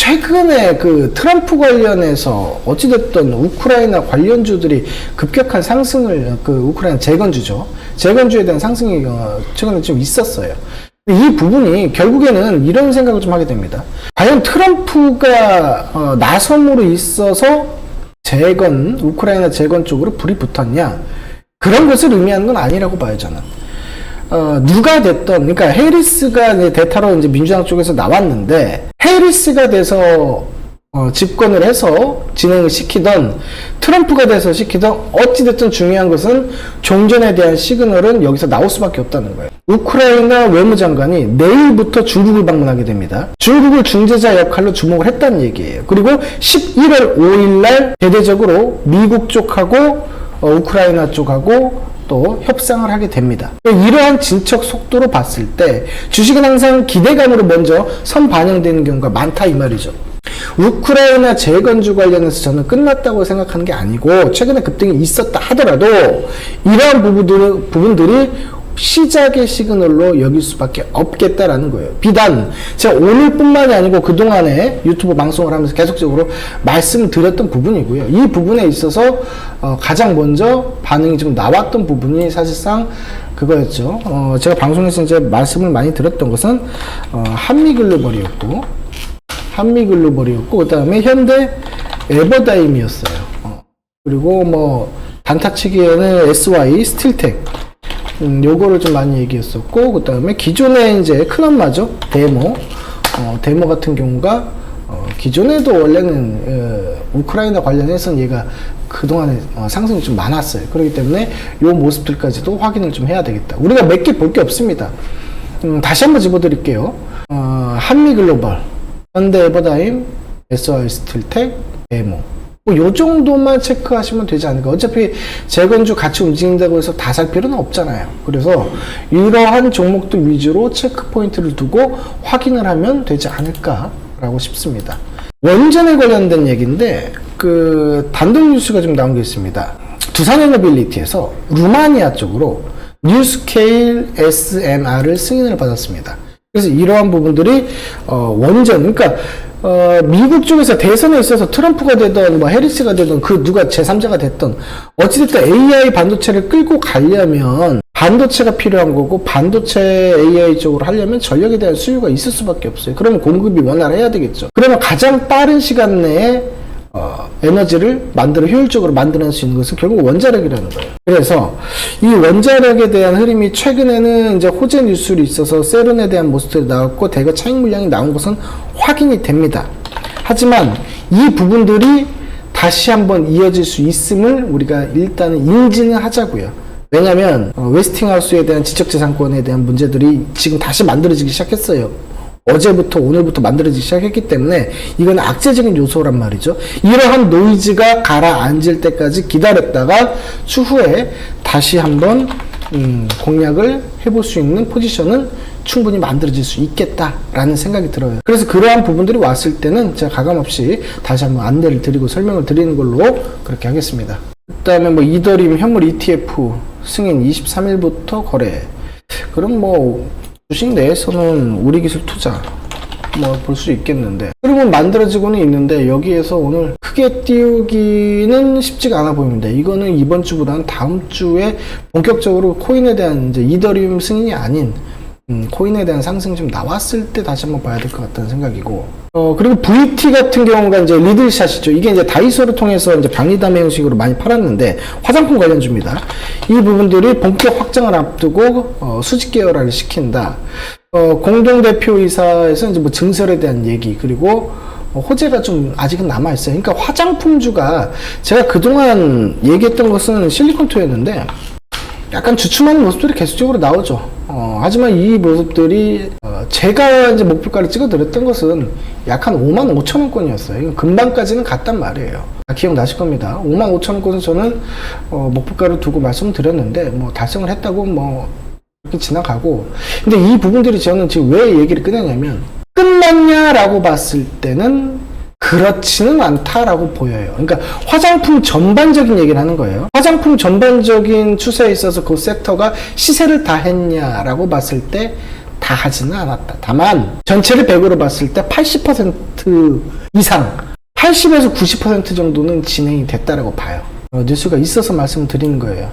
최근에 그 트럼프 관련해서 어찌됐든 우크라이나 관련주들이 급격한 상승을, 그 우크라이나 재건주죠. 재건주에 대한 상승이 최근에 좀 있었어요. 이 부분이 결국에는 이런 생각을 좀 하게 됩니다. 과연 트럼프가 나섬으로 있어서 우크라이나 재건 쪽으로 불이 붙었냐? 그런 것을 의미하는 건 아니라고 봐요, 저는. 누가 됐던, 그러니까 해리스가 이제 대타로 이제 민주당 쪽에서 나왔는데, 해리스가 돼서 집권을 해서 진행을 시키던, 트럼프가 돼서 시키던, 어찌됐든 중요한 것은 종전에 대한 시그널은 여기서 나올 수밖에 없다는 거예요. 우크라이나 외무장관이 내일부터 중국을 방문하게 됩니다. 중국을 중재자 역할로 주목을 했다는 얘기예요. 그리고 11월 5일 날 대대적으로 미국 쪽하고 우크라이나 쪽하고 또 협상을 하게 됩니다. 이러한 진척 속도로 봤을 때 주식은 항상 기대감으로 먼저 선반영되는 경우가 많다 이 말이죠. 우크라이나 재건주 관련해서 저는 끝났다고 생각하는 게 아니고 최근에 급등이 있었다 하더라도 이러한 부분들이 시작의 시그널로 여길 수밖에 없겠다라는 거예요. 비단 제가 오늘뿐만이 아니고 그동안에 유튜브 방송을 하면서 계속적으로 말씀드렸던 부분이고요. 이 부분에 있어서 가장 먼저 반응이 좀 나왔던 부분이 사실상 그거였죠. 제가 방송에서 이제 말씀을 많이 드렸던 것은 한미글로벌이었고 그 다음에 현대 에버다임이었어요. 그리고 뭐 단타치기에는 SY 스틸텍 요거를 좀 많이 얘기했었고, 그 다음에 기존에 이제 큰 엄마죠. 데모 같은 경우가, 기존에도 원래는, 우크라이나 관련해서는 얘가 그동안에 상승이 좀 많았어요. 그렇기 때문에 요 모습들까지도 확인을 좀 해야 되겠다. 우리가 몇 개 볼 게 없습니다. 다시 한번 집어드릴게요. 한미글로벌, 현대에버다임, SY 스틸텍, 데모. 요 정도만 체크하시면 되지 않을까. 어차피 재건주 같이 움직인다고 해서 다 살 필요는 없잖아요. 그래서 이러한 종목들 위주로 체크 포인트를 두고 확인을 하면 되지 않을까라고 싶습니다. 원전에 관련된 얘기인데 그 단독 뉴스가 좀 나온 게 있습니다. 두산에너빌리티에서 루마니아 쪽으로 뉴스케일 SMR을 승인을 받았습니다. 그래서 이러한 부분들이 원전, 그러니까 미국 쪽에서 대선에 있어서 트럼프가 되던 뭐 해리스가 되던 그 누가 제3자가 됐던 어찌됐든 AI 반도체를 끌고 가려면 반도체가 필요한 거고, 반도체 AI 쪽으로 하려면 전력에 대한 수요가 있을 수밖에 없어요. 그러면 공급이 원활해야 되겠죠. 그러면 가장 빠른 시간 내에 에너지를 효율적으로 만들어낼 수 있는 것은 결국 원자력이라는 거예요. 그래서 이 원자력에 대한 흐름이 최근에는 이제 호재 뉴스로 있어서 세론에 대한 모습들이 나왔고 대거 차익 물량이 나온 것은 확인이 됩니다. 하지만 이 부분들이 다시 한번 이어질 수 있음을 우리가 일단은 인지는 하자고요. 왜냐하면 웨스팅하우스에 대한 지적재산권에 대한 문제들이 지금 다시 만들어지기 시작했어요. 어제부터 오늘부터 만들어지기 시작했기 때문에 이건 악재적인 요소란 말이죠. 이러한 노이즈가 가라앉을 때까지 기다렸다가 추후에 다시 한번 공략을 해볼 수 있는 포지션은 충분히 만들어질 수 있겠다라는 생각이 들어요. 그래서 그러한 부분들이 왔을 때는 제가 가감없이 다시 한번 안내를 드리고 설명을 드리는 걸로 그렇게 하겠습니다. 그 다음에 뭐 이더리움 현물 ETF 승인 23일부터 거래. 그럼 뭐 주식 내에서는 우리 기술 투자 뭐 볼 수 있겠는데, 그러면 만들어지고는 있는데 여기에서 오늘 크게 띄우기는 쉽지가 않아 보입니다. 이거는 이번 주보다는 다음 주에 본격적으로 코인에 대한 이제 이더리움 승인이 아닌 코인에 대한 상승이 좀 나왔을 때 다시 한번 봐야 될 것 같다는 생각이고, 그리고 VT 같은 경우가 이제 리들샷이죠. 이게 이제 다이소를 통해서 이제 방리담 형식으로 많이 팔았는데 화장품 관련주입니다. 이 부분들이 본격 확장을 앞두고 수직 계열화를 시킨다. 공동대표이사에서 이제 뭐 증설에 대한 얘기, 그리고 호재가 좀 아직은 남아있어요. 그러니까 화장품주가 제가 그동안 얘기했던 것은 실리콘투였는데 약간 주춤하는 모습들이 계속적으로 나오죠. 하지만 이 모습들이 제가 이제 목표가를 찍어드렸던 것은 약 한 55,000원권이었어요. 금방까지는 갔단 말이에요. 기억나실 겁니다. 55,000원권은 저는 목표가를 두고 말씀드렸는데 뭐 달성을 했다고 뭐 이렇게 지나가고, 근데 이 부분들이 저는 지금 왜 얘기를 꺼내냐면 끝났냐라고 봤을 때는 그렇지는 않다라고 보여요. 그러니까 화장품 전반적인 얘기를 하는 거예요. 화장품 전반적인 추세에 있어서 그 섹터가 시세를 다 했냐라고 봤을 때 다 하지는 않았다. 다만 전체를 100으로 봤을 때 80% 이상 80에서 90% 정도는 진행이 됐다라고 봐요. 뉴스가 있어서 말씀드리는 거예요.